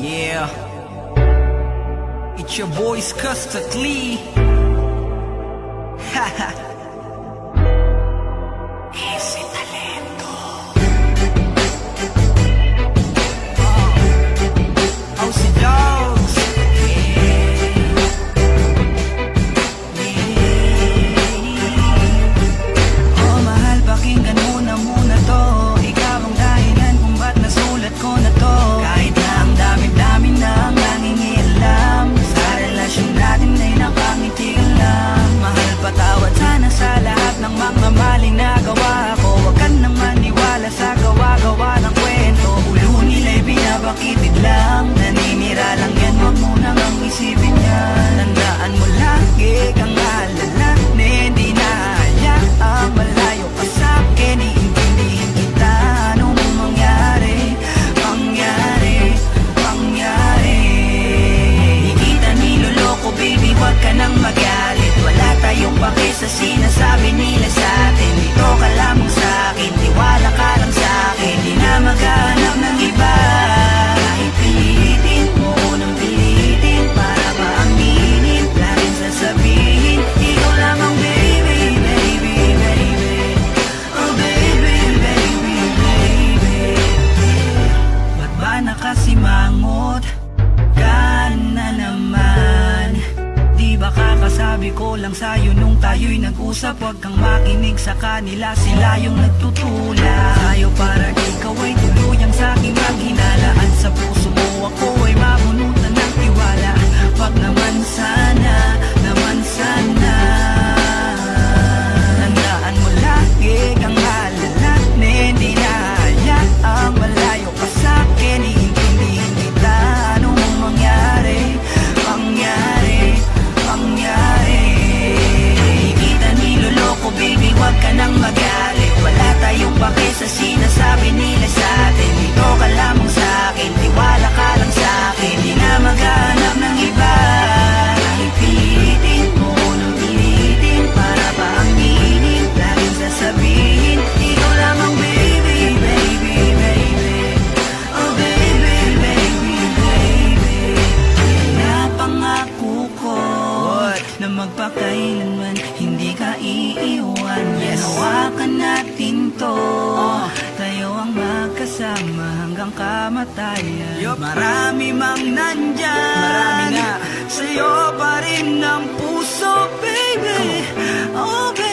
Yeah, it's your boys Custard Lee. Haha. Easy talento. Oh, si Dogs. Oh, mahal, pakinggan mo na muna to. Ikaw ang dahilan kung ba't nasulat ko na to. Kahit na ang dami-dami na ang nangingialam, sa relasyon natin ay nakangiti ka lang. Mahal, patawad sana sa lahat ng mga maling nagawa ko. Huwag ka nang maniwala sa gawa-gawa ng kwento. Ulo nila'y binabakitid lang, naninira lang yan, huwag mo nang ang isipin yan. Tandaan mo lagi kang alala na hindi nahayaang malayo ka sa'kin. Iintindihin kita, anong mangyari, mangyari. Di kita niloloko baby, huwag ka nang magalit. Wala tayong pake sa sinasabi nila sa'tin. Dito ka lamang sa'kin, tiwala ka lang sa'kin. Di na maghanap ng iba. Kahit pilitin mo ko nang pilitin, para ba aminin, laging sasabihin, ikaw lamang baby, baby, baby. Oh baby, baby, baby. Ba't ba nakasimangot ka na naman? Di ba kakasabi ko lang sa'yo nung tayo'y nag-usap? Huwag kang makinig sa kanila, sila yung nagtutula sa'yo para ikaw ay tuluyang sa'king maghinala. At sa puso mo ako ay mabunutan ng tiwala. Wag naman sana, naman sana. Tandaan mo lagi kang alala na hindi nahayaang malayo ka sa'kin. Iintindihin kita, anong mangyari, mangyari. Di kita niloloko baby, huwag ka nang magalit. Wala tayong pake sa sinasabi nila sa'tin. Dito ka lamang sa'kin, tiwala ka lang sa'kin. Di na maghanap ng iba. Kahit pilitin mo ko nang pilitin, para ba aminin, laging sasabihin, ikaw lamang baby, baby, baby. Oh baby, baby, baby. Napangako ko na magpakailanman hindi ka iiwan. Yes, hawakan natin to, tayo ang magkasama hanggang kamatayan. Marami mang nandyan, marami nga, sa'yo pa rin ang puso baby. Oh baby.